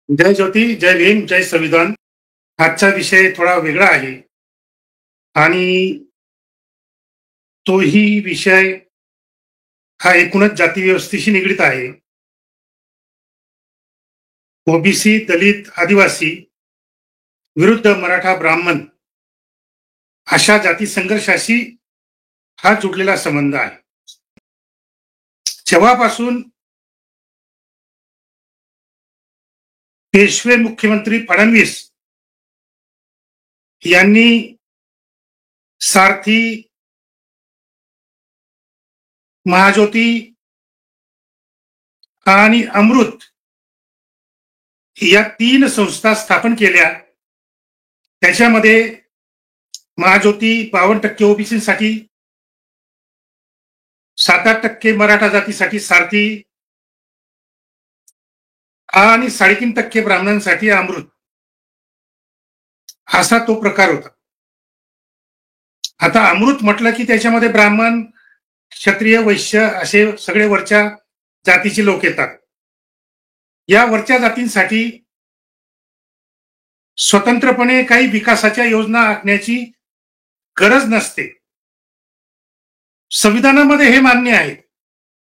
जय ज्योती, जय भीम, जय संविधान. आजचा विषय थोडा वेगळा आहे आणि तोही विषय हा एकूणच जाती व्यवस्थेशी निगडीत आहे. ओबीसी, दलित, आदिवासी विरुद्ध मराठा, ब्राह्मण अशा जाती संघर्षाशी हा जुडलेला संबंध आहे. जेव्हापासून पेशवे मुख्यमंत्री फडणवीस यांनी सारथी, महाज्योती आणि अमृत या 3 संस्था स्थापन केल्या. त्याच्यामध्ये महाज्योती 52% ओबीसीसाठी, 7-8% मराठा जातीसाठी सारथी आणि 3.5% ब्राह्मणांसाठी अमृत असा तो प्रकार होता. आता अमृत म्हटलं की त्याच्यामध्ये ब्राह्मण, क्षत्रिय, वैश्य असे सगळे वरच्या जातीचे लोक येतात. या वरच्या जातींसाठी स्वतंत्रपणे काही विकासाच्या योजना आखण्याची गरज नसते. संविधानामध्ये हे मान्य आहे.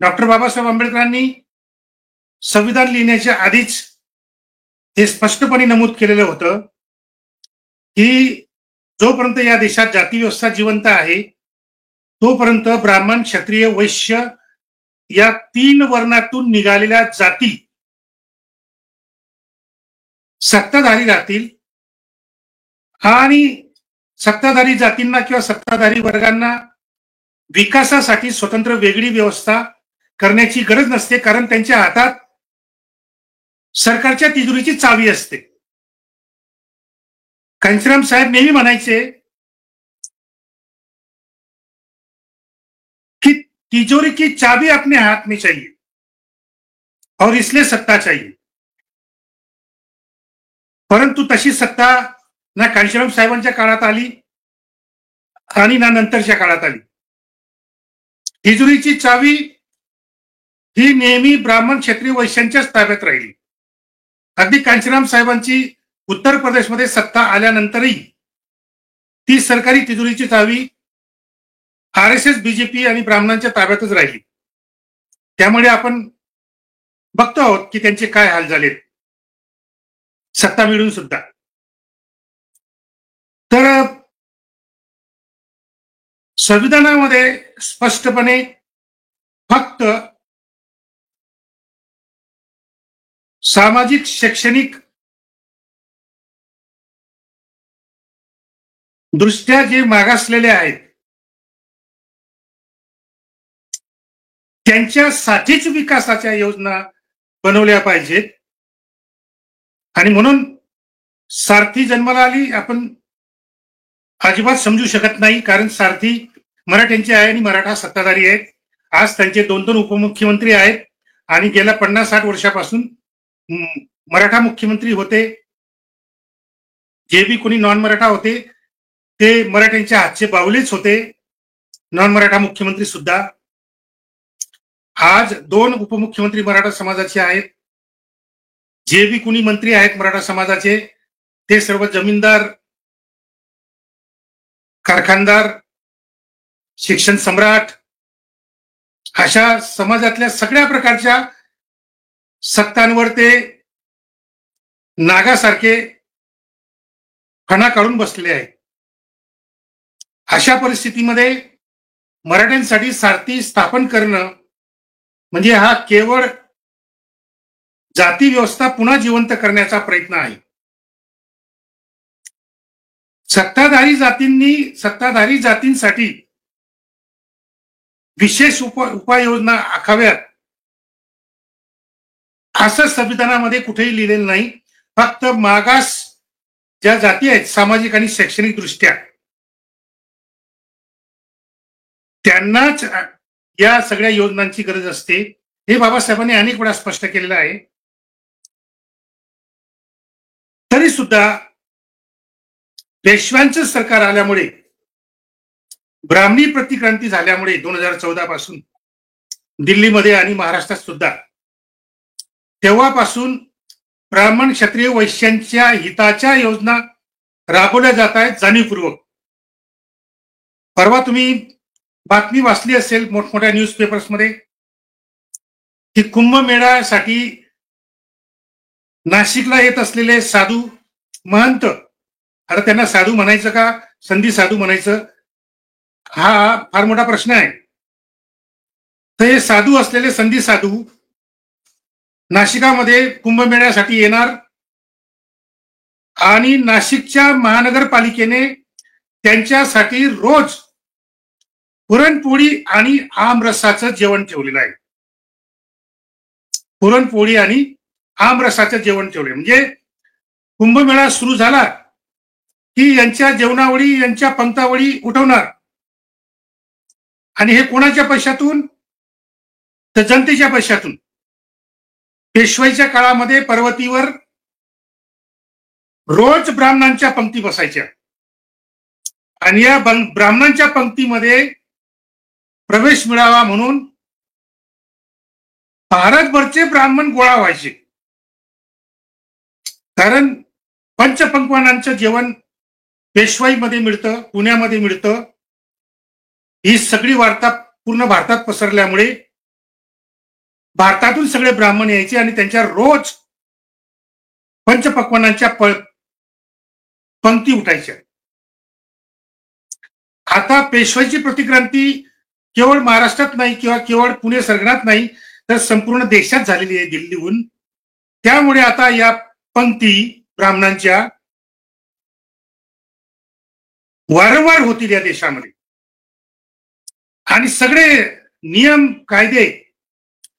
डॉक्टर बाबासाहेब आंबेडकरांनी संविधान लिहिण्याच्या आधीच हे स्पष्टपणे नमूद केलेलं होतं की जोपर्यंत या देशात जाती व्यवस्था जिवंत आहे तोपर्यंत ब्राह्मण, क्षत्रिय, वैश्य या 3 वर्णातून निघालेल्या जाती सत्ताधारी राहतील आणि सत्ताधारी जातींना किंवा सत्ताधारी वर्गांना विकासासाठी स्वतंत्र वेगळी व्यवस्था करण्याची गरज नसते, कारण त्यांच्या हातात सरकारच्या तिजोरीची चावी असते. कांचीराम साहेब नेहमी म्हणायचे की तिजोरी की चाबी अपने हाथ में चाहिए और इसलिए सत्ता चाहिए. परंतु तशी सत्ता ना कांशीराम साहेबांच्या काळात आली आणि ना नंतरच्या काळात आली. तिजोरीची चावी ही नेहमी ब्राह्मण, क्षत्रिय, वैश्यांच्याच ताब्यात राहिली. अगदी कांशीराम साहेबांची उत्तर प्रदेशमध्ये सत्ता आल्यानंतरही ती सरकारी तिजोरीची चावी आरएसएस, बीजेपी आणि ब्राह्मणांच्या ताब्यातच राहिली. त्यामुळे आपण बघतो आहोत की त्यांचे काय हाल झालेत सत्ता मिळून सुद्धा. तर संविधानामध्ये स्पष्टपणे फक्त सामाजिक, शैक्षणिक दृष्ट्या जे मागासलेले आहेत त्यांच्यासाठीच विकासाच्या योजना बनवल्या पाहिजेत. आणि म्हणून सारथी जन्माला आली आपण अजिबात समजू शकत नाही, कारण सारथी मराठ्यांची आहे आणि मराठा सत्ताधारी आहेत. आज त्यांचे 2 उपमुख्यमंत्री आहेत आणि गेल्या 50-60 वर्षापासून मराठा मुख्यमंत्री होते. जे बी कोणी नॉन मराठा होते ते मराठ्यांच्या हातचे बाहुलेच होते, नॉन मराठा मुख्यमंत्री सुद्धा. आज 2 उपमुख्यमंत्री मराठा समाजाचे आहेत. जे बी कोणी मंत्री आहेत मराठा समाजाचे ते सर्व जमीनदार, कारखानदार, शिक्षण सम्राट अशा समाजातल्या सगळ्या प्रकारच्या सत्तांवर ते नागासारखे फणा काढून बसलेले आहेत. अशा परिस्थितीमध्ये मराठ्यांसाठी सारथी स्थापन करणं म्हणजे हा केवळ जाती व्यवस्था पुन्हा जिवंत करण्याचा प्रयत्न आहे. सत्ताधारी जातींसाठी विशेष उपाययोजना आखाव्यात असं संविधानामध्ये कुठेही लिहिलेलं नाही. फक्त मागास ज्या जाती आहेत सामाजिक आणि शैक्षणिक दृष्ट्या त्यांनाच या सगळ्या योजनांची गरज असते. हे बाबासाहेबांनी अनेक वेळा स्पष्ट केलेलं आहे. तरी सुद्धा पेशव्यांचं सरकार आल्यामुळे, ब्राह्मणी प्रतिक्रांती झाल्यामुळे 2014 पासून दिल्लीमध्ये आणि महाराष्ट्रात सुद्धा, तेव्हापासून ब्राह्मण क्षत्रिय वैश्यांच्या हिताच्या योजना राबवल्या जात आहेत जाणीवपूर्वक. परवा तुम्ही बातमी वाचली असेल मोठमोठ्या न्यूजपेपर्समध्ये की कुंभमेळ्यासाठी नाशिकला येत असलेले साधू महंत, आता त्यांना साधू म्हणायचं का संधी साधू म्हणायचं हा फार मोठा प्रश्न आहे. तर हे साधू असलेले संधी साधू नाशिकामध्ये कुंभमेळ्यासाठी येणार आणि नाशिकच्या महानगरपालिकेने त्यांच्यासाठी रोज पुरणपोळी आणि आमरसाचं जेवण ठेवलेलं आहे. पुरणपोळी आणि आमरसाचं जेवण ठेवले म्हणजे कुंभमेळा सुरू झाला की यांच्या जेवणावळी यांच्या पंक्तावळी उठवणार. आणि हे कोणाच्या पैशातून? तर जनतेच्या पैशातून. पेशवाईच्या काळामध्ये पर्वतीवर रोज ब्राह्मणांच्या पंक्ती बसायच्या आणि या ब्राह्मणांच्या पंक्तीमध्ये प्रवेश मिळावा म्हणून भारतभरचे ब्राह्मण गोळा व्हायचे. कारण पंचपक्वान्नांचं जेवण पेशवाईमध्ये मिळतं, पुण्यामध्ये मिळतं. ही सगळी वार्ता पूर्ण भारतात पसरल्यामुळे भारतातून सगळे ब्राह्मण यायचे आणि त्यांच्या रोज पंचपक्वान्नांच्या पंक्ती उठायच्या. आता पेशवाईची प्रतिक्रांती केवळ महाराष्ट्रात नाही किंवा केवळ पुणे सरगणात नाही तर संपूर्ण देशात झालेली आहे दिल्लीहून. त्यामुळे आता या पंक्ती ब्राह्मणांच्या वारंवार होतील या देशामध्ये आणि सगळे नियम कायदे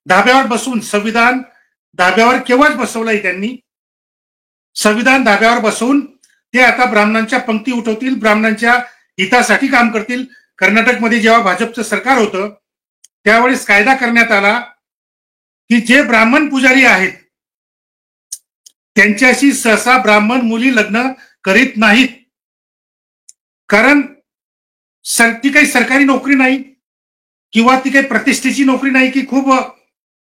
धाब्यावर बसून संविधान धाब्यावर केव्हाच बसवलंय त्यांनी. संविधान धाब्यावर बसवून ते आता ब्राह्मणांच्या पंक्ती उठवतील, ब्राह्मणांच्या हितासाठी काम करतील. कर्नाटकमध्ये जेव्हा भाजपचं सरकार होतं त्यावेळेस कायदा करण्यात आला की जे ब्राह्मण पुजारी आहेत त्यांच्याशी सहसा ब्राह्मण मुली लग्न करीत नाहीत. कारण ती काही सरकारी नोकरी नाही किंवा ती काही प्रतिष्ठेची नोकरी नाही की खूप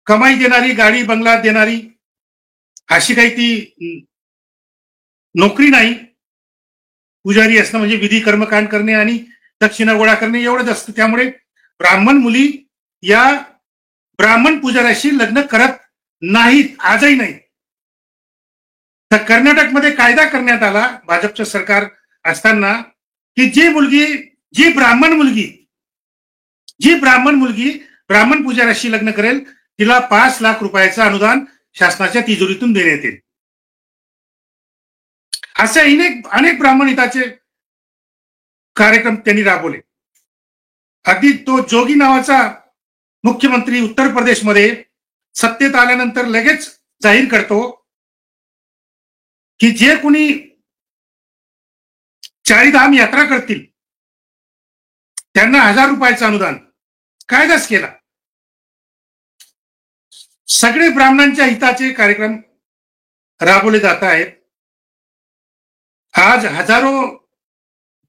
कमाई देणारी, गाडी बंगला देणारी अशी काही ती नोकरी नाही. पुजारी असणं म्हणजे विधी कर्मकांड करणे आणि दक्षिणा गोळा करणे एवढंच असतं. त्यामुळे ब्राह्मण मुली या ब्राह्मण पुजाऱ्याशी लग्न करत नाहीत, आजही नाही. तर कर्नाटकमध्ये कायदा करण्यात आला भाजपचं सरकार असताना की जी ब्राह्मण मुलगी ब्राह्मण पुजाऱ्याशी लग्न करेल तिला 5 लाख रुपयाचं अनुदान शासनाच्या तिजोरीतून देण्यात येईल. असे अनेक ब्राह्मण हिताचे कार्यक्रम त्यांनी राबवले. अगदी तो जोगी नावाचा मुख्यमंत्री उत्तर प्रदेशमध्ये सत्तेत आल्यानंतर लगेच जाहीर करतो की जे कोणी चारीधाम यात्रा करतील त्यांना 1000 रुपयाचं अनुदान कायदाच केला. सगळे ब्राह्मणांच्या हिताचे कार्यक्रम राबवले जात आहेत. आज हजारो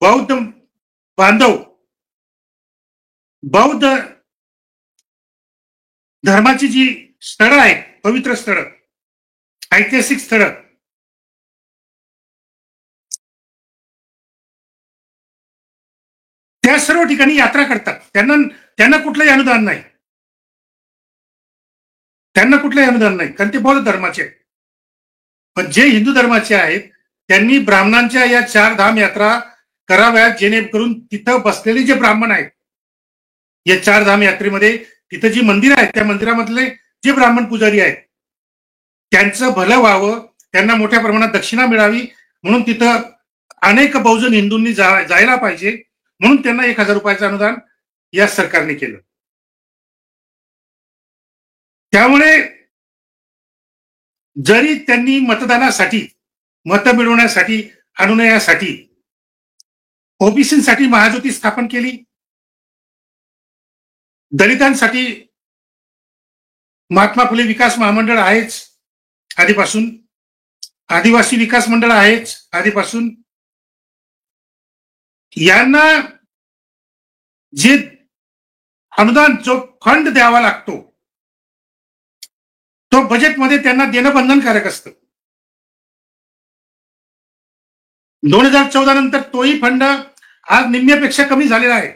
बौद्ध बांधव बौद्ध धर्माची जी स्थळं आहेत, पवित्र स्थळं, ऐतिहासिक स्थळं, त्या सर्व ठिकाणी यात्रा करतात. त्यांना कुठलंही अनुदान नाही. कारण ते बौद्ध धर्माचे आहेत. पण जे हिंदू धर्माचे आहेत त्यांनी ब्राह्मणांच्या या 4 धाम यात्रा कराव्यात जेणेकरून तिथं बसलेले जे ब्राह्मण आहेत या 4 धाम यात्रेमध्ये तिथं जी मंदिरं आहेत त्या मंदिरामधले जे ब्राह्मण पुजारी आहेत त्यांचं भलं व्हावं, त्यांना मोठ्या प्रमाणात दक्षिणा मिळावी म्हणून तिथं अनेक बहुजन हिंदूंनी जायला पाहिजे म्हणून त्यांना 1000 रुपयाचं अनुदान या सरकारने केलं. त्यामुळे जरी त्यांनी मतदानासाठी मतं मिळवण्यासाठी अनुनयासाठी ओबीसीसाठी महायुती स्थापन केली, दलितांसाठी महात्मा फुले विकास महामंडळ आहेच आधीपासून, आदिवासी विकास मंडळ आहेच आधीपासून, यांना जे अनुदान जो फंड द्यावा लागतो तो बजेटमध्ये त्यांना देणं बंधनकारक असतं. 2014 नंतर तोही फंड आज निम्म्यापेक्षा कमी झालेला आहे.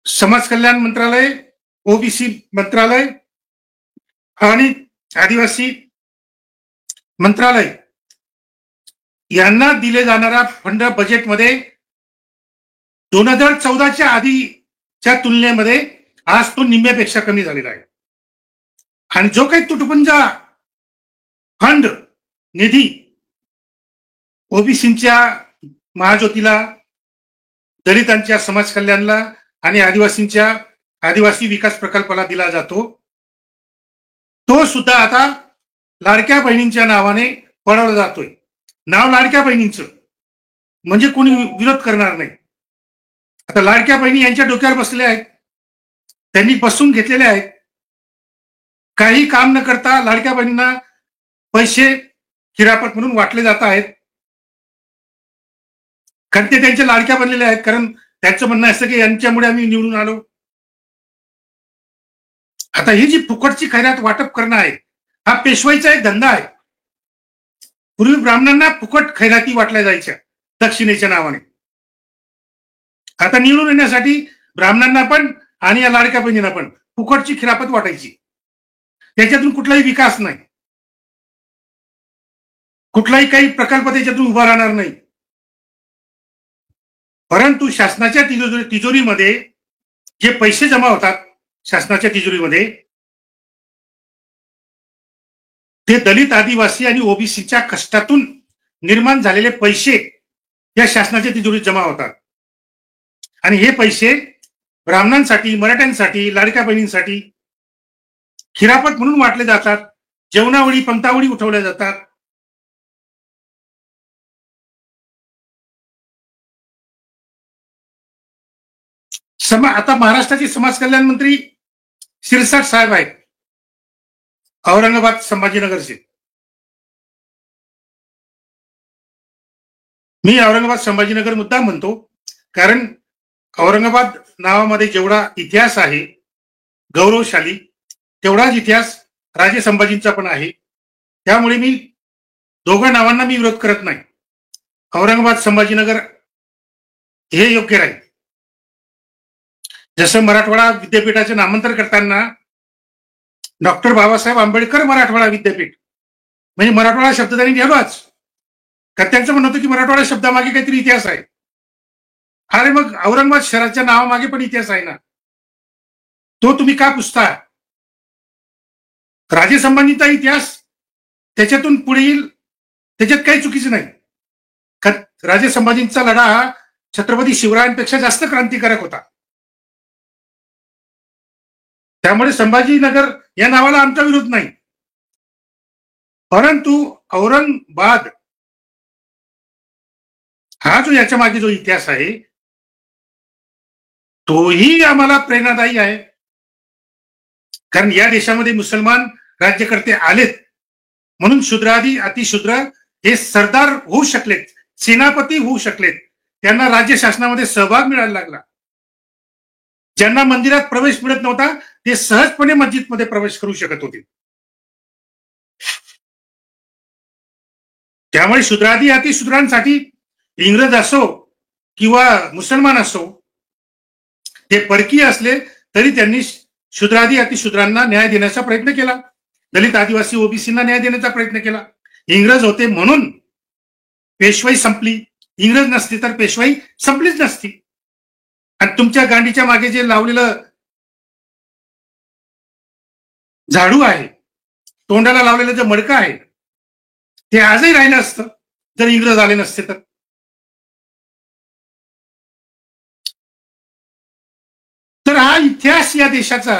समाज कल्याण मंत्रालय, ओबीसी मंत्रालय आणि आदिवासी मंत्रालय यांना दिले जाणारा फंड बजेटमध्ये 2014च्या आधीच्या तुलनेमध्ये आज तो निम्म्यापेक्षा कमी झालेला आहे. आणि जो काही तुटपुंजा फंड निधी ओबीसींच्या महाज्योतीला, दलितांच्या समाज कल्याणला आणि आदिवासी विकास प्रकल्पाला दिला जातो, तो सुद्धा आता लाडक्या बहिणींच्या नावाने पळवला जातोय. नाव लाडक्या बहिणींचं म्हणजे कोणी विरोध करणार नाही. आता लाडक्या बहिणी यांच्या डोक्यावर बसलेल्या आहेत, त्यांनी बसून घेतलेले आहेत. काही काम न करता लाडक्या बहिणींना पैसे खिरापत म्हणून वाटले जात आहेत, कारण ते त्यांच्या लाडक्या बनलेले आहेत. कारण त्यांचं म्हणणं असतं की यांच्यामुळे आम्ही निवडून आलो. आता ही जी फुकटची खैरात वाटप करणं आहे, हा पेशवाईचा एक धंदा आहे. पूर्वी ब्राह्मणांना फुकट खैराती वाटल्या जायच्या दक्षिणेच्या नावाने. आता निवडून येण्यासाठी ब्राह्मणांना पण आणि या लाडक्या बहिणींना पण फुकटची खिरापत वाटायची. त्याच्यातून कुठलाही विकास नाही, कुठलाही काही प्रकल्प त्याच्यातून उभा राहणार नाही. परंतु शासनाच्या तिजोरीमध्ये जे पैसे जमा होतात, शासनाच्या तिजोरीमध्ये ते दलित, आदिवासी आणि ओबीसीच्या कष्टातून निर्माण झालेले पैसे या शासनाच्या तिजोरीत जमा होतात. आणि हे पैसे ब्राह्मणांसाठी, मराठ्यांसाठी, लाडक्या बहिणींसाठी खिरापत म्हणून वाटले जातात. जेवणावळी, पंक्तावळी उठवल्या जातात. आता महाराष्ट्राचे समाज कल्याण मंत्री शिरसाट साहेब आहेत, औरंगाबाद संभाजीनगरचे. मी औरंगाबाद संभाजीनगर मुद्दाम म्हणतो कारण औरंगाबाद नावामध्ये जेवढा इतिहास आहे गौरवशाली, तेवढाच इतिहास राजे संभाजींचा पण आहे. त्यामुळे मी दोघं नावांना मी विरोध करत नाही. औरंगाबाद संभाजीनगर हे योग्य राहील. जसं मराठवाडा विद्यापीठाचे नामांतर करताना डॉक्टर बाबासाहेब आंबेडकर मराठवाडा विद्यापीठ म्हणजे मराठवाडा शब्द त्यांनी घ्यावाच, कारण त्यांचं म्हणणं होतं की मराठवाडा शब्दामागे काहीतरी इतिहास आहे. अरे मग औरंगाबाद शहराच्या नावामागे पण इतिहास आहे ना, तो तुम्ही का पुसता? राजे संभाजींचा इतिहास त्याच्यातून पुढे येईल, त्याच्यात काही चुकीचं नाही. राजे संभाजींचा लढा हा छत्रपती शिवरायांपेक्षा जास्त क्रांतिकारक होता. त्यामुळे संभाजीनगर या नावाला आमचा विरोध नाही. परंतु औरंगाबाद हा जो याच्या मागे जो इतिहास आहे तोही आम्हाला प्रेरणादायी आहे. कारण या देशामध्ये मुसलमान राज्यकर्ते आलेत म्हणून शूद्रादी अतिशूद्र हे सरदार होऊ शकलेत, सेनापती होऊ शकलेत, त्यांना राज्य शासनामध्ये सहभाग मिळायला लागला. ज्यांना मंदिरात प्रवेश मिळत नव्हता ते सहजपणे मस्जिदमध्ये प्रवेश करू शकत होते. त्यामुळे शूद्रादी अतिशूद्रांसाठी इंग्रज असो किंवा मुसलमान असो, ते परकीय असले तरी त्यांनी शूद्रादी अतिशूद्रांना न्याय देण्याचा प्रयत्न केला. दलित, आदिवासी, ओबीसींना न्याय देण्याचा प्रयत्न केला. इंग्रज होते म्हणून पेशवाई संपली. इंग्रज नसते तर पेशवाई संपलीच नसती. आणि तुमच्या गांडीच्या मागे जे लावलेलं झाडू आहे, तोंडाला लावलेलं जे मडकं आहे, ते आजही राहिलं असतं जर इंग्रज आले नसते तर. तर हा इतिहास या देशाचा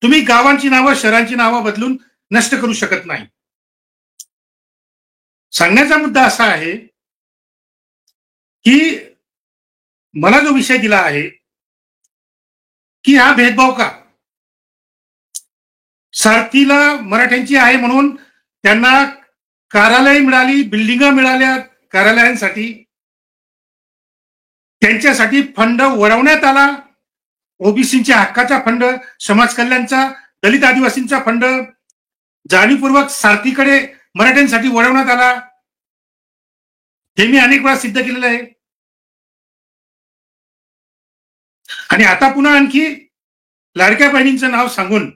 तुम्ही गावांची नावं, शहरांची नावं बदलून नष्ट करू शकत नाही. सांगण्याचा मुद्दा असा आहे की मला जो विषय दिला आहे की हा भेदभाव का, सारथीला मराठ्यांची आहे म्हणून त्यांना कार्यालय मिळाली, बिल्डिंग मिळाल्या कार्यालयांसाठी, त्यांच्यासाठी फंड वळवण्यात आला. ओबीसीच्या हक्काचा फंड, समाज कल्याणचा, दलित आदिवासींचा फंड जाणीवपूर्वक सारथीकडे मराठ्यांसाठी वळवण्यात आला. हे मी अनेक वेळा सिद्ध केलेलं आहे. आणि आता पुन्हा आणखी लाडक्या बहिणींचं नाव सांगून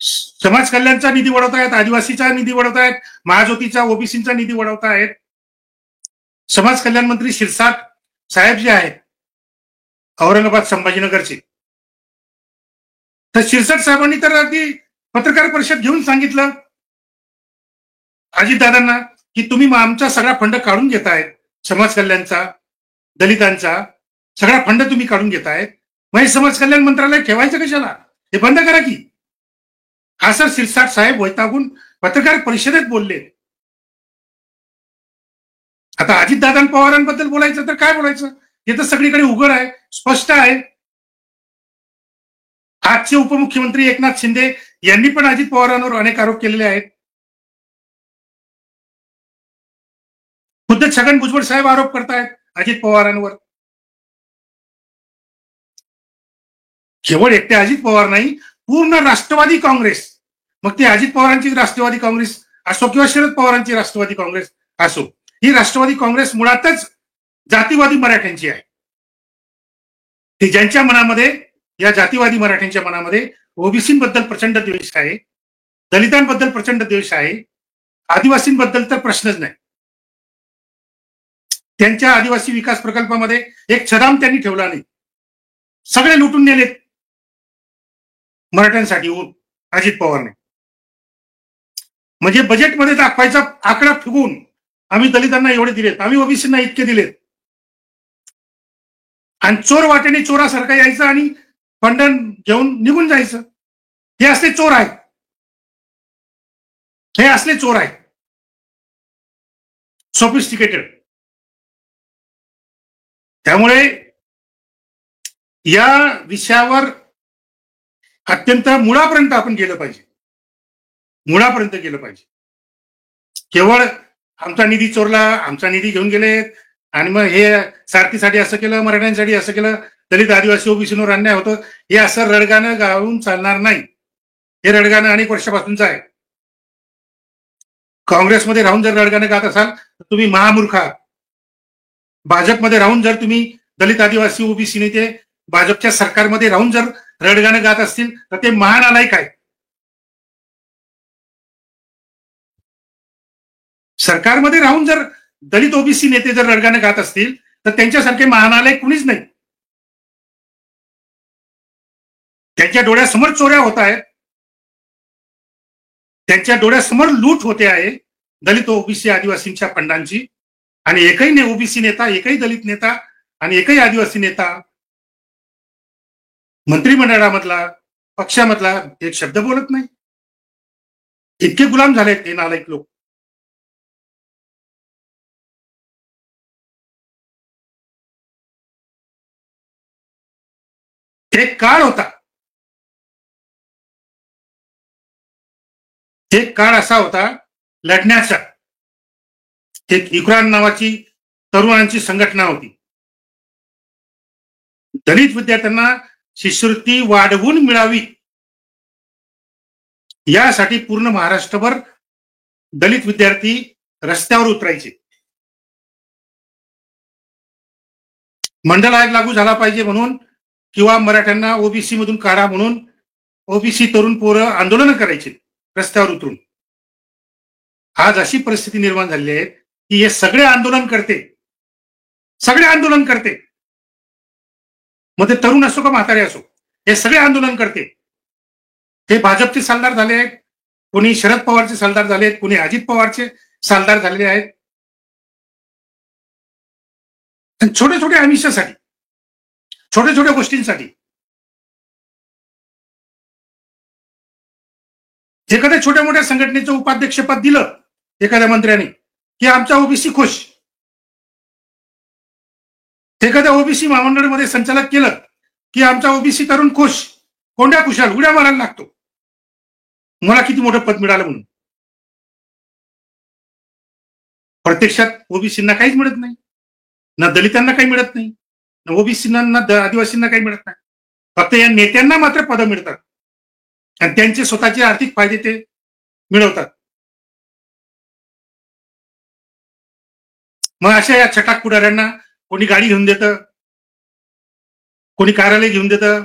समाज कल्याणचा निधी वाढवतायत, आदिवासीचा निधी वाढवतायत, महाज्योतीचा, ओबीसीचा निधी वाढवतायत. समाज कल्याण मंत्री शिरसाट साहेब जे आहेत औरंगाबाद संभाजीनगरचे, तर शिरसाट साहेबांनी तर अगदी पत्रकार परिषद घेऊन सांगितलं अजितदादांना की तुम्ही आमचा सगळा फंड काढून घेतायत, समाज कल्याणचा, दलितांचा सगळा फंड तुम्ही काढून घेतायत, मग हे समाज कल्याण मंत्रालय ठेवायचं कशाला, हे बंद करा की, असं शिरसाट साहेब वैतागून पत्रकार परिषदेत बोलले. आता अजितदादा पवारांबद्दल बोलायचं तर काय बोलायचं, हे तर सगळीकडे उघड आहे, स्पष्ट आहे. आजचे उपमुख्यमंत्री एकनाथ शिंदे यांनी पण अजित पवारांवर अनेक आरोप केलेले आहेत. खुद्द छगन भुजबळ साहेब आरोप करतायत अजित पवारांवर. केवळ एकटे अजित पवार नाही, पूर्ण राष्ट्रवादी काँग्रेस, मग ती अजित पवारांची राष्ट्रवादी काँग्रेस असो किंवा शरद पवारांची राष्ट्रवादी काँग्रेस असो, ही राष्ट्रवादी काँग्रेस मुळातच जातीवादी मराठ्यांची आहे. ती ज्यांच्या मनामध्ये, या जातीवादी मराठ्यांच्या मनामध्ये ओबीसीबद्दल प्रचंड द्वेष आहे, दलितांबद्दल प्रचंड द्वेष आहे, आदिवासींबद्दल तर प्रश्नच नाही. त्यांच्या आदिवासी विकास प्रकल्पामध्ये एक छदाम त्यांनी ठेवला नाही, सगळे लुटून नेलेत मराठ्यांसाठी अजित पवारने. म्हणजे बजेटमध्ये दाखवायचा आकडा फुगून आम्ही दलितांना एवढे दिलेत, आम्ही ओबीसींना इतके दिलेत, आणि चोर वाटेने चोरासारखं यायचं आणि फंड घेऊन निघून जायचं. हे असले चोर आहेत, हे असले चोर आहेत, सोफिस्टिकेटेड. त्यामुळे या विषयावर अत्यंत मुळापर्यंत आपण गेलं पाहिजे, मुळापर्यंत गेलं पाहिजे. केवळ आमचा निधी चोरला, आमचा निधी घेऊन गेले आणि मग हे सारथीसाठी असं केलं, मराठ्यांसाठी असं केलं, दलित आदिवासी ओबीसीवर अन्याय होतं, हे असं रडगाणं गाऊन चालणार नाही. हे रडगाणं अनेक वर्षापासूनच आहे. काँग्रेसमध्ये राहून जर रडगाणं गात असाल तर तुम्ही महामूर्ख आहात. भाजपमध्ये राहून जर तुम्ही दलित आदिवासी ओबीसी नेते भाजपच्या सरकारमध्ये राहून जर रडगाणं गात असतील तर ते महानालायक आहेत. सरकारमध्ये राहून जर दलित ओबीसी नेते जर रडगाणं गात असतील तर त्यांच्यासारखे महानालायक कुणीच नाही. त्यांच्या डोळ्यासमोर चोऱ्या होत आहेत, त्यांच्या डोळ्यासमोर लूट होते आहे दलित ओबीसी आदिवासींच्या फंडांची, आणि एकही ओबीसी नेता, एकही दलित नेता आणि एकही आदिवासी नेता मंत्रिमंडळामधला, पक्षामधला एक शब्द बोलत नाही. इतके गुलाम झालेत हे नालायक लोक. एक काळ होता, एक काळ असा होता लढण्याचा. एक युक्रान नावाची तरुणांची संघटना होती. दलित विद्यार्थ्यांना शिष्यवृत्ती वाढवून मिळावी यासाठी पूर्ण महाराष्ट्रभर दलित विद्यार्थी रस्त्यावर उतरायचे. मंडल आयोग लागू झाला पाहिजे म्हणून, किंवा मराठ्यांना ओबीसी मधून काढा म्हणून ओबीसी तरुण पोरं आंदोलन करायचे रस्त्यावर उतरून. आज अशी परिस्थिती निर्माण झाली आहे की हे सगळे आंदोलन करते, सगळे आंदोलन करते, मग ते तरुण असो का म्हातारे असो, हे सगळे आंदोलन करते. हे भाजपचे सालदार झाले आहेत, कोणी शरद पवारचे सालदार झाले आहेत, कोणी अजित पवारचे सालदार झालेले आहेत. छोट्या छोट्या आमिषासाठी, छोट्या छोट्या गोष्टींसाठी. एखाद्या छोट्या मोठ्या संघटनेचं उपाध्यक्षपद दिलं एखाद्या मंत्र्याने की आमचा ओबीसी खुश. एखाद्या ओबीसी महामंडळमध्ये संचालक केलं की आमचा ओबीसी तरुण खुश, कोंड्या खुशाल, उड्या मारायला लागतो, मला किती मोठं पद मिळालं म्हणून. प्रत्यक्षात ओबीसींना काहीच मिळत नाही, ना दलितांना काही मिळत नाही, ना ओबीसींना ना आदिवासींना काही मिळत नाही. फक्त या नेत्यांना मात्र पदं मिळतात आणि त्यांचे स्वतःचे आर्थिक फायदे ते मिळवतात. मग अशा या छटाक पुढाऱ्यांना कोणी गाडी घेऊन देतं, कोणी कार्यालय घेऊन देतं.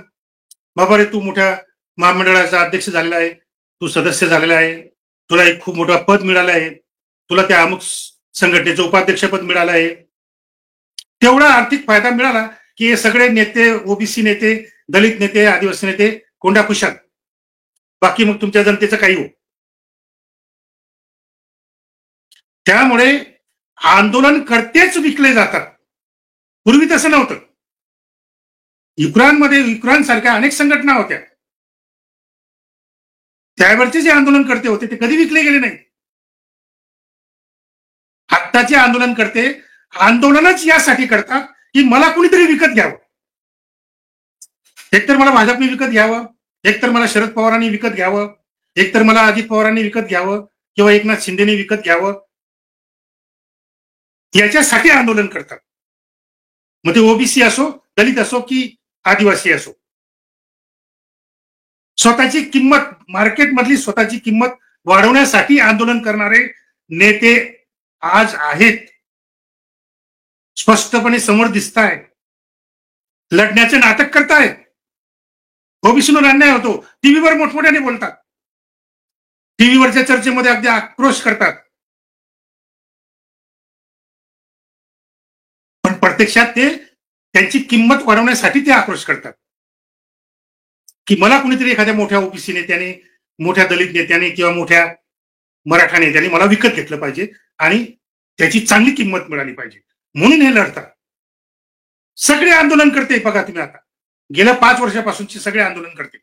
बाबा रे, तू मोठ्या महामंडळाचा अध्यक्ष झालेला आहे, तू सदस्य झालेला आहे, तुला एक खूप मोठं पद मिळालं आहे, तुला त्या अमुक संघटनेचं उपाध्यक्षपद मिळालं आहे. तेवढा आर्थिक फायदा मिळाला की हे सगळे नेते, ओबीसी नेते, दलित नेते, आदिवासी नेते कोंडा खुशाल. बाकी मग तुमच्या जनतेचं काही हो. त्यामुळे आंदोलनकर्तेच विकले जातात. पूर्वी तसं नव्हतं. युक्रान सारख्या अनेक संघटना होत्या. त्यावेळचे जे आंदोलनकर्ते होते ते कधी विकले गेले नाही. आत्ताचे आंदोलनकर्ते आंदोलनच यासाठी करतात की मला कुणीतरी विकत घ्यावं. एकतर मला भाजपने विकत घ्यावं, एकतर मला शरद पवारांनी विकत घ्यावं, एकतर मला अजित पवारांनी विकत घ्यावं किंवा एकनाथ शिंदेने विकत घ्यावं. याच्यासाठी आंदोलन करतात. मग ते ओबीसी असो, दलित असो की आदिवासी असो. स्वतःची किंमत, मार्केटमधली स्वतःची किंमत वाढवण्यासाठी आंदोलन करणारे नेते आज आहेत. स्पष्टपणे समोर दिसत आहे. लढण्याचे नाटक करतायत. ओबीसीवर अन्याय होतो, टीव्हीवर मोठमोठ्याने बोलतात, टीव्हीवरच्या चर्चेमध्ये अगदी आक्रोश करतात. पण प्रत्यक्षात ते त्यांची किंमत वाढवण्यासाठी ते आक्रोश करतात की मला कुणीतरी एखाद्या मोठ्या ओबीसी नेत्याने, मोठ्या दलित नेत्याने किंवा मोठ्या मराठा नेत्याने मला विकत घेतलं पाहिजे आणि त्याची चांगली किंमत मिळाली पाहिजे, म्हणून हे लढतात. सगळे आंदोलन करते बघा तुम्ही, आता गेल्या 5 वर्षापासूनचे सगळे आंदोलन करते,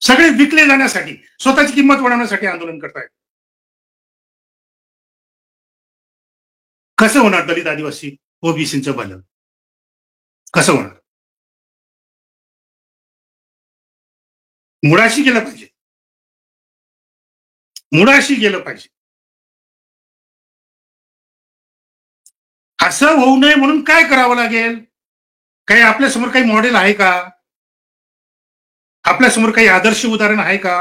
सगळे विकले जाण्यासाठी, स्वतःची किंमत वाढवण्यासाठी आंदोलन करतायत. कसं होणार दलित, आदिवासी, ओबीसीचं भलं? कसं होणार? मुळाशी गेलं पाहिजे, मुळाशी गेलं पाहिजे. असं होऊ नये म्हणून काय करावं लागेल? काही आपल्यासमोर काही मॉडेल आहे का? आपल्यासमोर काही आदर्श उदाहरण आहे का?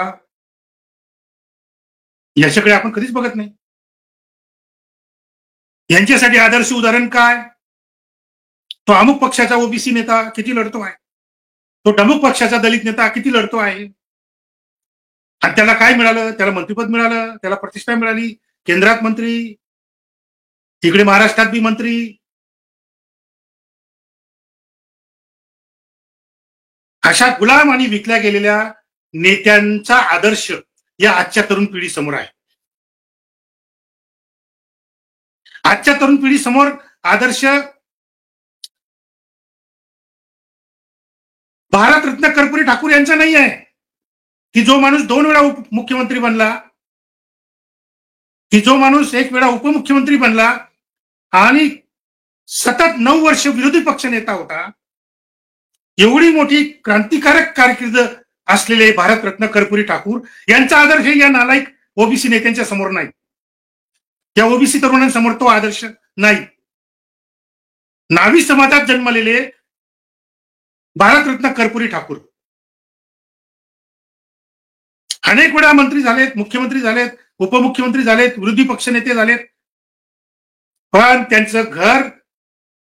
याच्याकडे आपण कधीच बघत नाही. यांच्यासाठी आदर्श उदाहरण काय? तो अमुक पक्षाचा ओबीसी नेता किती लढतो आहे, तो डमुक पक्षाचा दलित नेता किती लढतो आहे, आणि त्याला काय मिळालं? त्याला मंत्रिपद मिळालं, त्याला प्रतिष्ठा मिळाली, केंद्रात मंत्री, तिकडे महाराष्ट्रात बी मंत्री. अशा गुलाम आणि विकल्या गेलेल्या नेत्यांचा आदर्श या आजच्या तरुण पिढी समोर आहे. आजच्या तरुण पिढी समोर आदर्श भारतरत्न कर्पूरी ठाकूर यांचा नाही आहे की जो माणूस 2 वेळा मुख्यमंत्री बनला, की जो माणूस 1 वेळा उपमुख्यमंत्री बनला आणि सतत 9 वर्ष विरोधी पक्ष नेता होता. एवढी मोठी क्रांतिकारक कारकीर्द असलेले भारतरत्न कर्पूरी ठाकूर यांचा आदर्श या नालायक ओबीसी नेत्यांच्या समोर नाही. या ओबीसी तरुणांसमोर तो आदर्श नाही. नावी समाजात जन्मलेले भारतरत्न कर्पूरी ठाकूर अनेक वेळा मंत्री झालेत, मुख्यमंत्री झालेत, उपमुख्यमंत्री झालेत, विरोधी पक्ष नेते झालेत, पण त्यांचं घर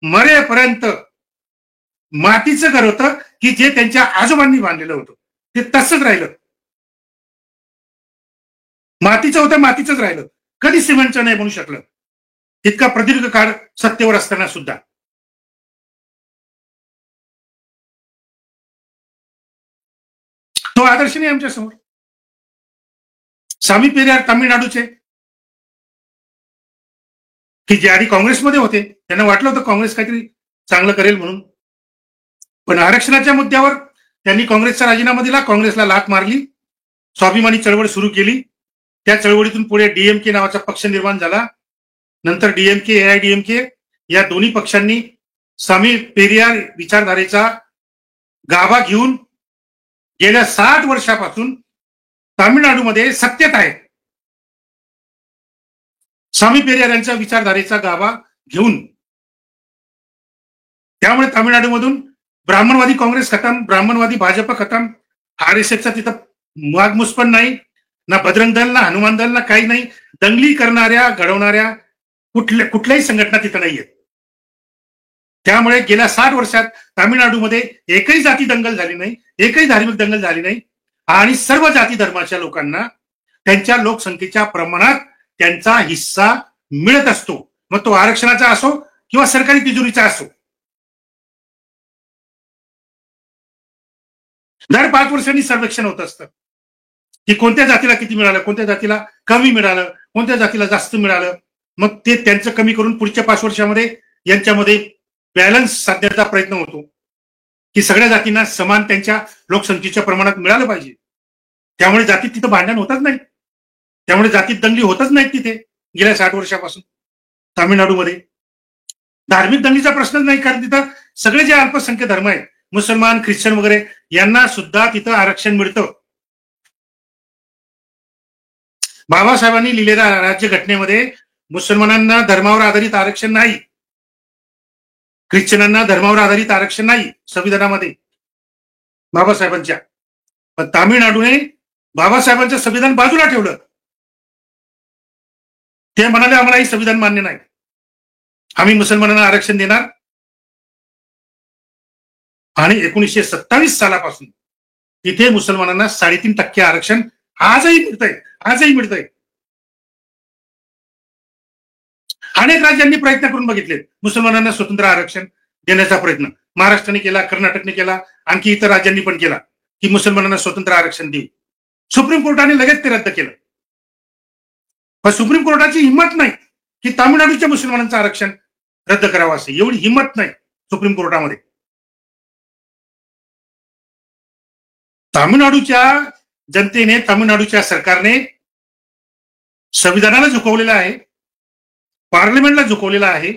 मरेपर्यंत मातीचं घर होतं की जे त्यांच्या आजोबांनी बांधलेलं होतं, ते तसंच राहिलं. मातीचं होतं, मातीचंच राहिलं, कधी सिमेंटचं नाही बनू शकलं, इतका प्रदीर्घ काळ सत्तेवर असताना सुद्धा. तो आदर्श नाही आमच्या समोर. स्वामी पेरियार तामिळनाडूचे, की जे आधी काँग्रेसमध्ये होते, त्यांना वाटलं होतं काँग्रेस काहीतरी चांगलं करेल म्हणून, पण आरक्षणाच्या मुद्द्यावर त्यांनी काँग्रेसचा राजीनामा दिला, काँग्रेसला लाथ मारली, स्वाभिमानी चळवळ सुरू केली. त्या चळवळीतून पुढे डीएमके नावाचा पक्ष निर्माण झाला. नंतर डीएमके, एआयडीएमके या दोन्ही पक्षांनी स्वामी पेरियार विचारधारेचा गाभा घेऊन गेल्या 60 वर्षापासून तामिळनाडूमध्ये सत्तेत आहेत. स्वामी पेरियार यांच्या विचारधारेचा गाभा घेऊन. त्यामुळे तामिळनाडूमधून ब्राह्मणवादी काँग्रेस खतम, ब्राह्मणवादी भाजप खतम, आरएसएसचा तिथं मागमूस पण नाही, ना बजरंग दल, ना हनुमान दल, ना काही नाही. दंगली करणाऱ्या, घडवणाऱ्या कुठल्याही संघटना तिथं नाहीये. त्यामुळे गेल्या 60 वर्षात तामिळनाडूमध्ये एकही जाती दंगल झाली नाही, एकही धार्मिक दंगल झाली नाही आणि सर्व जाती धर्माच्या लोकांना त्यांच्या लोकसंख्येच्या प्रमाणात त्यांचा हिस्सा मिळत असतो. मग तो आरक्षणाचा असो किंवा सरकारी तिजोरीचा असो. दर 5 वर्षांनी सर्वेक्षण होत असतं की कोणत्या जातीला किती मिळालं, कोणत्या जातीला कमी मिळालं, कोणत्या जातीला जास्त मिळालं. मग ते त्यांचं कमी करून पुढच्या 5 वर्षामध्ये यांच्यामध्ये बॅलन्स साधण्याचा प्रयत्न होतो की सगळ्या जातींना समान त्यांच्या लोकसंख्येच्या प्रमाणात मिळालं पाहिजे. त्यामुळे जातीत तिथं भांडण होतच नाही, त्यामुळे जातीत दंगली होतच नाहीत तिथे गेल्या 60 वर्षापासून तामिळनाडूमध्ये. धार्मिक दंगलीचा प्रश्नच नाही, कारण तिथं सगळे जे अल्पसंख्य धर्म आहेत, मुसलमान, ख्रिश्चन वगैरे, यांना सुद्धा तिथं आरक्षण मिळतं. बाबासाहेबांनी लिहिलेल्या राज्यघटनेमध्ये मुसलमानांना धर्मावर आधारित आरक्षण नाही, ख्रिश्चनांना धर्मावर आधारित आरक्षण नाही संविधानामध्ये बाबासाहेबांच्या. पण तामिळनाडूने बाबासाहेबांचं संविधान बाजूला ठेवलं. ते म्हणाले आम्हाला हे संविधान मान्य नाही, आम्ही मुसलमानांना आरक्षण देणार. आणि 1927 सालापासून तिथे मुसलमानांना 3.5% आरक्षण आजही मिळतंय. अनेक राज्यांनी प्रयत्न करून बघितले मुसलमानांना स्वतंत्र आरक्षण देण्याचा प्रयत्न. महाराष्ट्राने केला, कर्नाटकने केला, आणखी इतर राज्यांनी पण केला की मुसलमानांना स्वतंत्र आरक्षण देऊ. सुप्रीम कोर्टाने लगेच ते रद्द केलं. पण सुप्रीम कोर्टाची हिंमत नाही की तामिळनाडूच्या मुसलमानांचं आरक्षण रद्द करावं, असं एवढी हिंमत नाही सुप्रीम कोर्टामध्ये. तामिळनाडूच्या जनतेने, तामिळनाडूच्या सरकारने संविधानाला झुकवलेलं आहे, पार्लमेंटला झुकवलेलं आहे,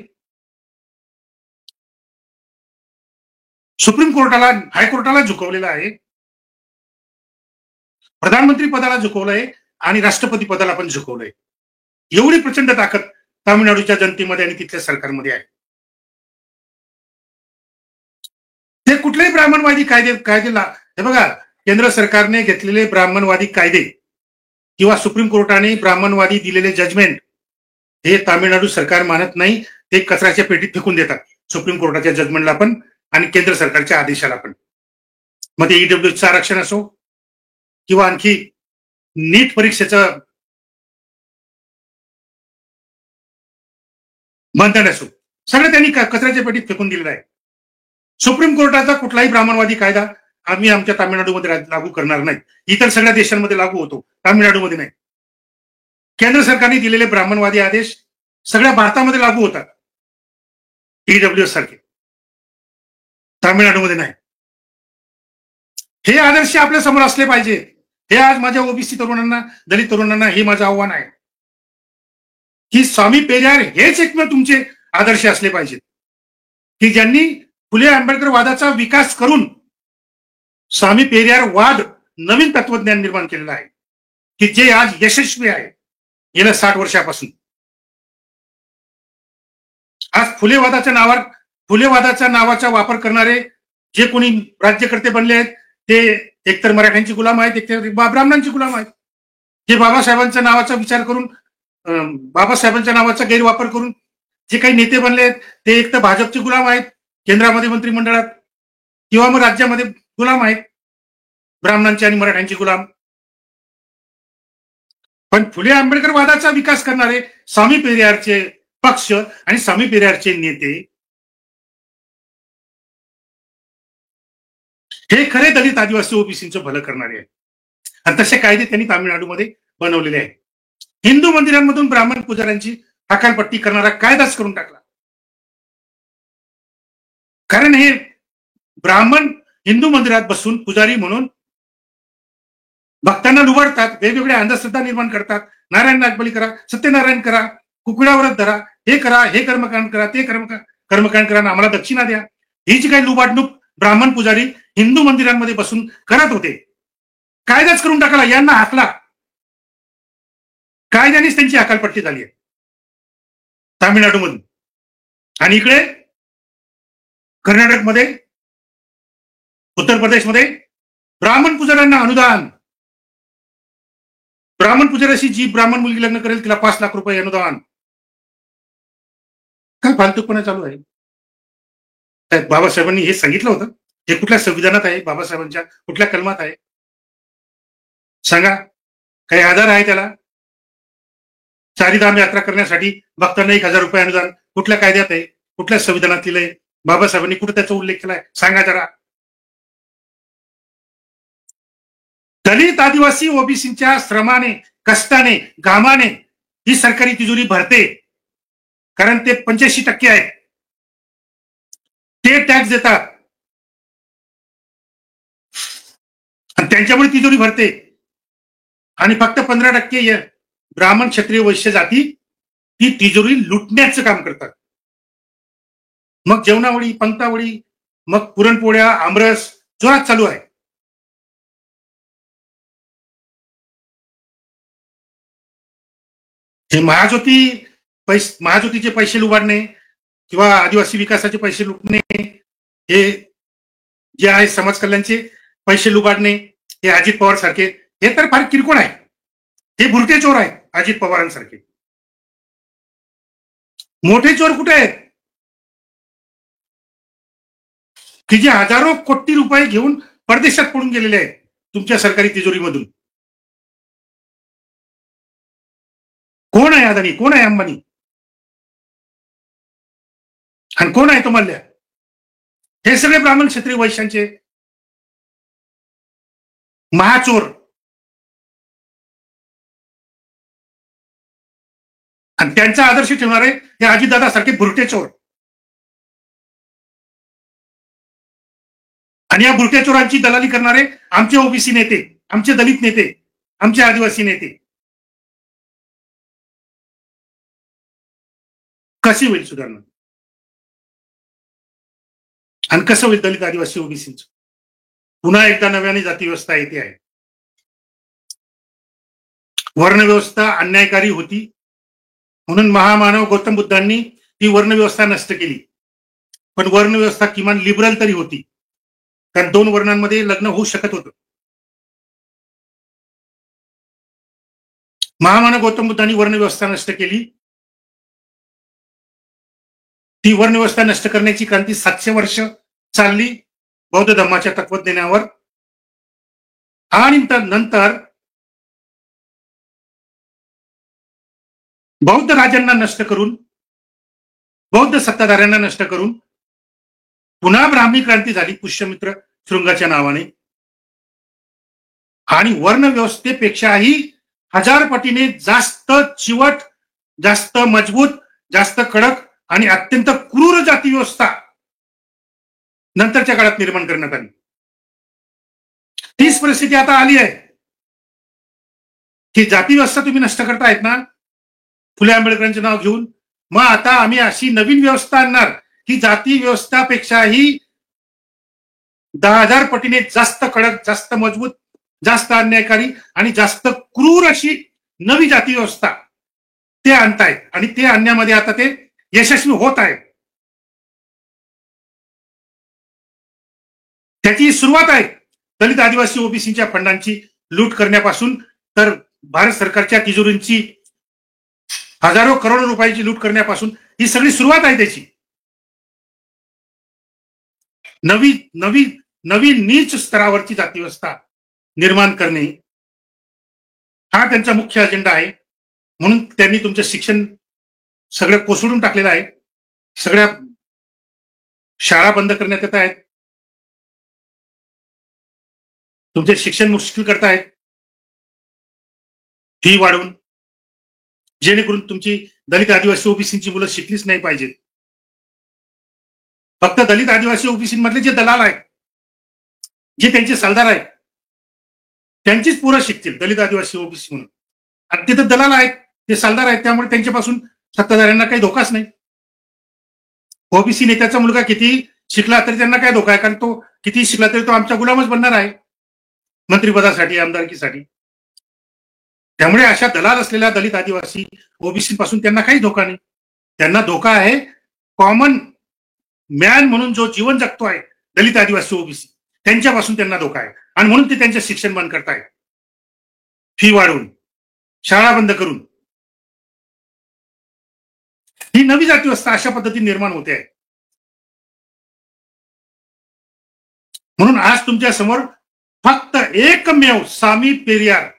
सुप्रीम कोर्टाला, हायकोर्टाला झुकवलेलं आहे, प्रधानमंत्री पदाला झुकवलंय आणि राष्ट्रपती पदाला पण झुकवलंय. एवढी प्रचंड ताकद तामिळनाडूच्या जनतेमध्ये आणि तिथल्या सरकारमध्ये आहे. ते कुठलेही ब्राह्मणवादी कायदेला, हे बघा, केंद्र सरकारने घेतलेले ब्राह्मणवादी कायदे किंवा सुप्रीम कोर्टाने ब्राह्मणवादी दिलेले जजमेंट हे तामिळनाडू सरकार मानत नाही. ते कचऱ्याच्या पेटीत फेकून देतात, सुप्रीम कोर्टाच्या जजमेंटला पण आणि केंद्र सरकारच्या आदेशाला पण. मग ते ईडब्ल्यूचं आरक्षण असो किंवा आणखी नीट परीक्षेचं बंधन असो, सगळं त्यांनी कचऱ्याच्या पेटीत फेकून दिलेलं आहे. सुप्रीम कोर्टाचा कुठलाही ब्राह्मणवादी कायदा आम्ही आमच्या तामिळनाडूमध्ये लागू करणार नाही. इतर सगळ्या देशांमध्ये लागू होतो, तामिळनाडूमध्ये नाही. केंद्र सरकारने दिलेले ब्राह्मणवादी आदेश सगळ्या भारतामध्ये लागू होतात, ईडब्ल्यू सारखे, तामिळनाडूमध्ये नाही. हे आदर्श आपल्या समोर असले पाहिजे. हे आज माझ्या ओबीसी तरुणांना, दलित तरुणांना हे माझं आव्हान आहे की स्वामी पेरियार हेच एकमेव तुमचे आदर्श असले पाहिजेत, की ज्यांनी फुले आंबेडकर वादाचा विकास करून स्वामी पेरियार वाद नवीन तत्वज्ञान निर्माण केलेलं आहे, की जे आज यशस्वी आहे गेल्या 60 वर्षापासून. आज फुलेवादाच्या नावाचा वापर करणारे जे कोणी राज्यकर्ते बनले आहेत ते एकतर मराठ्यांची गुलाम आहेत, एकतर ब्राह्मणांची गुलाम आहेत. जे बाबासाहेबांच्या नावाचा विचार करून, बाबासाहेबांच्या नावाचा गैरवापर करून जे काही नेते बनले आहेत ते एक तर भाजपचे गुलाम आहेत केंद्रामध्ये, मंत्रिमंडळात, किंवा मग राज्यामध्ये गुलाम आहेत, ब्राह्मणांचे आणि मराठ्यांचे गुलाम. पण फुले आंबेडकर वादाचा विकास करणारे स्वामी पेरियारचे पक्ष आणि स्वामी पेरियारचे नेते हे खरे दलित, आदिवासी, ओबीसीचं भलं करणारे आहेत. आणि तसे कायदे त्यांनी तामिळनाडूमध्ये बनवलेले आहेत. हिंदू मंदिरांमधून ब्राह्मण पुजाऱ्यांची हकालपट्टी करणारा कायदाच करून टाकला. कारण हे ब्राह्मण हिंदू मंदिरात बसून पुजारी म्हणून भक्तांना लुबाडतात, वेगवेगळ्या अंधश्रद्धा निर्माण करतात. नारायण नागबली करा, सत्यनारायण करा, कुकडावरच धरा, हे करा, हे कर्मकांड करा, ते कर्मकांड करा, आम्हाला दक्षिणा द्या. ही जी काही लुबाडणूक ब्राह्मण पुजारी हिंदू मंदिरांमध्ये बसून करत होते, कायदाच करून टाकला, यांना हाकला. कायद्यानेच त्यांची हकालपट्टी झाली आहे तामिळनाडूमधून. आणि इकडे कर्नाटकमध्ये, उत्तर प्रदेशमध्ये ब्राह्मण पुजाऱ्यांना अनुदान. ब्राह्मण पुजाऱ्याशी जी ब्राह्मण मुलगी लग्न करेल तिला 5 लाख रुपये अनुदान. काय फालतूपणा चालू आहे? बाबासाहेबांनी हे सांगितलं होतं? हे कुठल्या संविधानात आहे? बाबासाहेबांच्या कुठल्या कलमात आहे? सांगा. काही आधार आहे त्याला? चारीधाम यात्रा करण्यासाठी भक्तांना 1,000 रुपये अनुदान कुठल्या कायद्यात आहे? कुठल्या संविधानात लिहिलंय? बाबासाहेबांनी कुठे त्याचा उल्लेख केलाय? सांगा जरा. दलित आदिवासी ओबीसीच्या श्रमाने, कष्टाने, घामाने ही सरकारी तिजोरी भरते. कारण ते 85% आहेत. ते टॅक्स देतात आणि त्यांच्यामुळे तिजोरी भरते. आणि फक्त 15% ब्राह्मण, क्षत्रिय, वैश्य जाती ती तिजोरी लुटण्याचं काम करतात. मग जेवणावळी, पंक्तावळी, मग पुरणपोळ्या, आमरस जोरात चालू आहे. हे महाज्योतीचे पैसे लुबाडणे किंवा आदिवासी विकासाचे पैसे लुटणे, हे जे आहे समाज कल्याणचे पैसे लुबाडणे, हे अजित पवार सारखे हे तर फार किरकोळ आहे. हे भुरटे चोर आहेत अजित पवारांसारखे. मोठे चोर कुठे आहेत? की जे हजारो कोटी रुपये घेऊन परदेशात पडून गेलेले आहेत तुमच्या सरकारी तिजोरीमधून. कोण आहे अदानी? कोण आहे अंबानी? आणि कोण आहे तो मल्ल्या? हे सगळे ब्राह्मण, क्षत्रिय, वैश्यांचे महाचोर. आणि त्यांचा आदर्श ठेवणारे हे अजितदादा सारखे भुरटे चोर. आणि या भुरट्या चोरांची दलाली करणारे आमचे ओबीसी नेते, आमचे दलित नेते, आमचे आदिवासी नेते. कशी होईल सुधारणा? आणि कसं होईल दलित, आदिवासी, ओबीसीचं? पुन्हा एकदा नव्याने जाती व्यवस्था येते आहे. वर्णव्यवस्था अन्यायकारी होती म्हणून महामानव गौतम बुद्धांनी ती वर्णव्यवस्था नष्ट केली. पण वर्णव्यवस्था किमान लिबरल तरी होती, कारण 2 वर्णांमध्ये लग्न होऊ शकत होतं. महामानव गौतम बुद्धांनी वर्णव्यवस्था नष्ट केली. ती वर्णव्यवस्था नष्ट करण्याची क्रांती 700 वर्ष चालली बौद्ध धर्माच्या तत्वज्ञानावर. आणि नंतर बौद्ध राजांना नष्ट करून, बौद्ध सत्ताधाऱ्यांना नष्ट करून पुन्हा ब्राह्मी क्रांती झाली पुष्यमित्र शृंगाच्या नावाने. आणि वर्णव्यवस्थेपेक्षाही 1000 पटीने जास्त चिवट, जास्त मजबूत, जास्त कडक आणि अत्यंत क्रूर जाती व्यवस्था नंतरच्या काळात निर्माण करण्यात आली. तीच परिस्थिती आता आली आहे की जाती व्यवस्था तुम्ही नष्ट करतायत ना फुले आंबेडकरांचे नाव घेऊन. मग आता आम्ही अशी नवीन व्यवस्था आणणार की जाती व्यवस्थापेक्षाही 10,000 पटीने जास्त कडक, जास्त मजबूत, जास्त अन्यायकारी आणि जास्त क्रूर अशी नवी जाती व्यवस्था ते आणतायत. आणि ते आणण्यामध्ये आता ते यशस्वी होत आहे. त्याची सुरुवात आहे दलित, आदिवासी, ओबीसीच्या फंडांची लूट करण्यापासून तर भारत सरकारच्या तिजोरींची हजारो करोड रुपयाची लूट करण्यापासून ही सगळी सुरुवात आहे त्याची. नवी नवी नवी नीच स्तरावरची जाती व्यवस्था निर्माण करणे हा त्यांचा मुख्य अजेंडा आहे. म्हणून त्यांनी तुमचं शिक्षण सगळं कोसळून टाकलेलं आहे. सगळ्या शाळा बंद करण्यात येत आहेत. तुमचे शिक्षण मुश्किल करतायत फी वाढवून, जेणेकरून तुमची दलित, आदिवासी, ओबीसीची मुलं शिकलीच नाही पाहिजेत. फक्त दलित, आदिवासी, ओबीसी मधले जे दलाल आहेत, जे त्यांचे सरदार आहेत, त्यांचीच पोरं शिकतील दलित, आदिवासी, ओबीसी म्हणून. आणि तिथे दलाल आहेत, ते सरदार आहेत, त्यामुळे त्यांच्यापासून सत्ताधाऱ्यांना काही धोकाच नाही. ओबीसी नेत्याचा मुलगा किती शिकला तरी त्यांना काय धोका आहे? कारण तो किती शिकला तरी तो आमचा गुलामच बनणार आहे मंत्रिपदासाठी, आमदारकीसाठी. त्यामुळे अशा दलाल असलेल्या दलित, आदिवासी, ओबीसी पासून त्यांना काही धोका नाही. त्यांना धोका आहे कॉमन मॅन म्हणून जो जीवन जगतो आहे दलित, आदिवासी, ओबीसी, त्यांच्यापासून त्यांना धोका आहे. आणि म्हणून ते त्यांचे शिक्षण बंद करतायत, फी वाढवून, शाळा बंद करून. ही नवी जातीव्यवस्था अशा पद्धतीने निर्माण होते आहे. म्हणून आज तुमच्या समोर फक्त एकमेव स्वामी पेरियार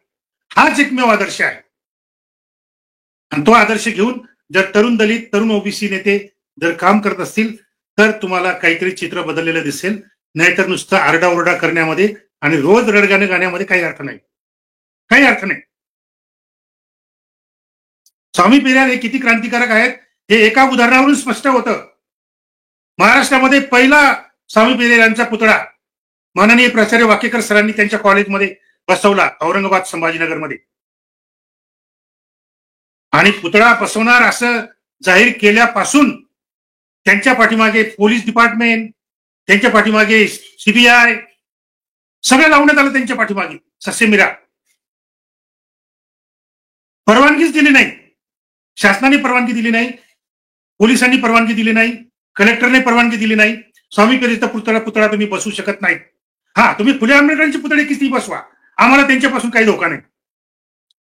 हाच एकमेव आदर्श आहे. आणि तो आदर्श घेऊन जर तरुण दलित, तरुण ओबीसी नेते जर काम करत असतील तर तुम्हाला काहीतरी चित्र बदललेलं दिसेल. नाहीतर नुसतं आरडाओरडा करण्यामध्ये आणि रोज रडगाणे गाण्यामध्ये काही अर्थ नाही, काही अर्थ नाही. स्वामी पेरियार हे किती क्रांतिकारक आहेत हे एका उदाहरणावरून स्पष्ट होतं. महाराष्ट्रामध्ये पहिला स्वामी पेरियार यांचा पुतळा माननीय प्राचार्य वाकेकर सरांनी त्यांच्या कॉलेजमध्ये बसवला औरंगाबाद संभाजीनगरमध्ये. आणि पुतळा बसवणार असं जाहीर केल्यापासून त्यांच्या पाठीमागे पोलीस डिपार्टमेंट, त्यांच्या पाठीमागे सीबीआय सगळं लावण्यात आलं. त्यांच्या पाठीमागे ससेमिरा. परवानगीच दिली नाही, शासनाने परवानगी दिली नाही, पोलिसांनी परवानगी दिली नाही, कलेक्टरने परवानगी दिली नाही. स्वामी पेरियारचा पुतळा तुम्ही बसवू शकत नाही. हा, तुम्ही फुले आंबेडकरांचे पुतळे किती बसवा, आम्हाला त्यांच्यापासून काही धोका नाही.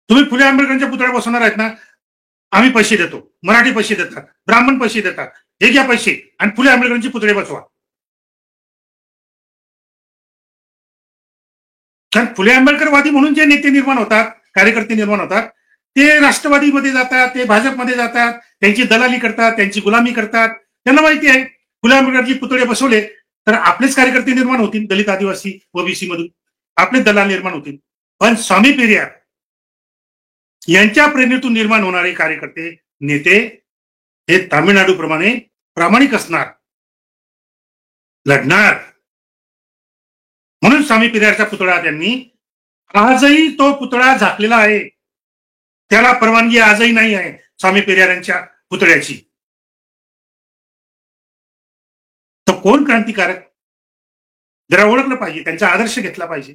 तुम्ही फुले आंबेडकरांच्या पुतळ्या बसवणार आहेत ना, आम्ही पैसे देतो, मराठी पैसे देतात, ब्राह्मण पैसे देतात, हे घ्या पैसे आणि फुले आंबेडकरांचे पुतळे बसवा. कारण फुले आंबेडकरवादी म्हणून जे नेते निर्माण होतात, कार्यकर्ते निर्माण होतात, ते राष्ट्रवादीमध्ये जातात, ते भाजपमध्ये जातात, त्यांची दलाली करतात, त्यांची गुलामी करतात. त्यांना माहिती आहे फुले आंबेडकरची पुतळे बसवले तर आपलेच कार्यकर्ते निर्माण होतील, दलित, आदिवासी, ओबीसी मधून आपले दलाल निर्माण होतील. पण स्वामी पेरियार यांच्या प्रेरणेतून निर्माण होणारे कार्यकर्ते, नेते हे तामिळनाडू प्रमाणे प्रामाणिक असणार, लढणार. म्हणून स्वामी पेरियारचा पुतळा त्यांनी, आजही तो पुतळा झाकलेला आहे. त्याला परवानगी आजही नाही आहे स्वामी पेरियार यांच्या पुतळ्याची. तर कोण क्रांतिकारक जरा ओळखलं पाहिजे, त्यांचा आदर्श घेतला पाहिजे.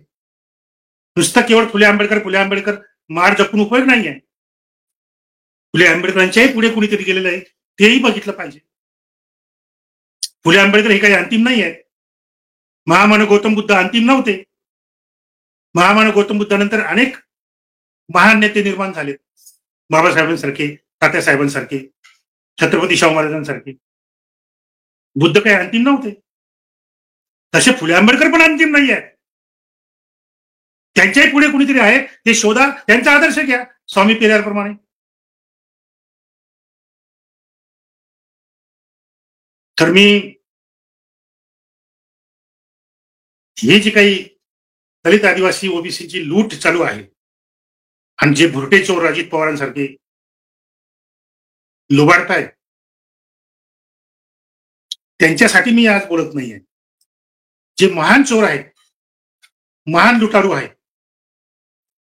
नुसतं केवळ फुले आंबेडकर मार जपून उपयोग नाहीये. फुले आंबेडकरांच्याही पुढे कुणीतरी गेलेलं आहे तेही बघितलं पाहिजे. फुले आंबेडकर हे काही अंतिम नाही आहे. महामानव गौतम बुद्ध अंतिम नव्हते. महामानव गौतम बुद्धानंतर अनेक महान नेते निर्माण झाले. बाबासाहेबांसारखे, तात्यासाहेबांसारखे, छत्रपती शाहू महाराजांसारखे. बुद्ध काही अंतिम नव्हते. तसे फुले आंबेडकर पण अंतिम नाही आहेत. त्यांच्याही पुढे कुणीतरी आहे, ते शोधा, त्यांचा आदर्श घ्या स्वामी पेरियार प्रमाणे. तर मी हे जी काही दलित, आदिवासी, ओबीसीची लूट चालू आहे आणि जे भुरटे चोर अजित पवारांसारखे लुबाडतायत, त्यांच्यासाठी मी आज बोलत नाहीये. जे महान चोर आहेत, महान लुटारू आहेत,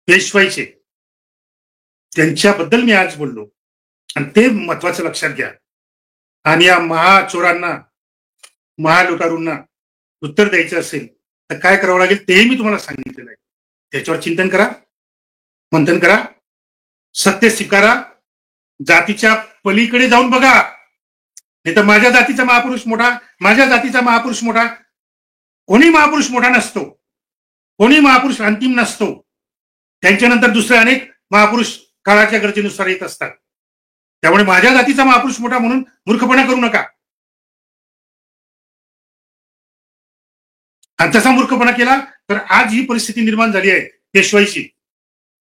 पेशवाईचे, त्यांच्याबद्दल मी आज बोललो. आणि ते महत्वाचं लक्षात घ्या. आणि या महाचोरांना, महालुटारूंना उत्तर द्यायचं असेल तर काय करावं लागेल तेही मी तुम्हाला सांगितलेलं आहे. त्याच्यावर चिंतन करा, मंथन करा, सत्य स्वीकारा, जातीच्या पलीकडे जाऊन बघा. नाही तर माझ्या जातीचा महापुरुष मोठा, माझ्या जातीचा महापुरुष मोठा, कोणी महापुरुष मोठा नसतो, कोणी महापुरुष अंतिम नसतो. त्यांच्यानंतर दुसरे अनेक महापुरुष काळाच्या गरजेनुसार येत असतात. त्यामुळे माझ्या जातीचा महापुरुष मोठा म्हणून मूर्खपणा करू नका. आणि तसा मूर्खपणा केला तर आज ही परिस्थिती निर्माण झाली आहे पेशवाईची,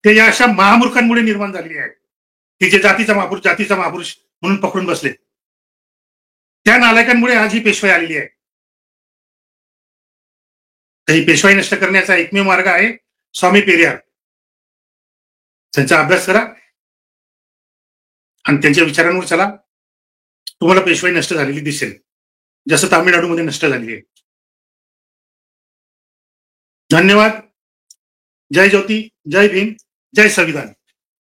ते या अशा महामूर्खांमुळे निर्माण झालेली आहे की जे जातीचा महापुरुष म्हणून पकडून बसले. त्या नालायकांमुळे आज ही पेशवाई आलेली आहे. तर ही पेशवाई नष्ट करण्याचा एकमेव मार्ग आहे स्वामी पेरियार. त्यांचा अभ्यास करा आणि त्यांच्या विचारांवर चला. तुम्हाला पेशवाई नष्ट झालेली दिसेल, जसं तामिळनाडूमध्ये नष्ट झाली आहे. धन्यवाद. जय ज्योती, जय भीम, जय संविधान.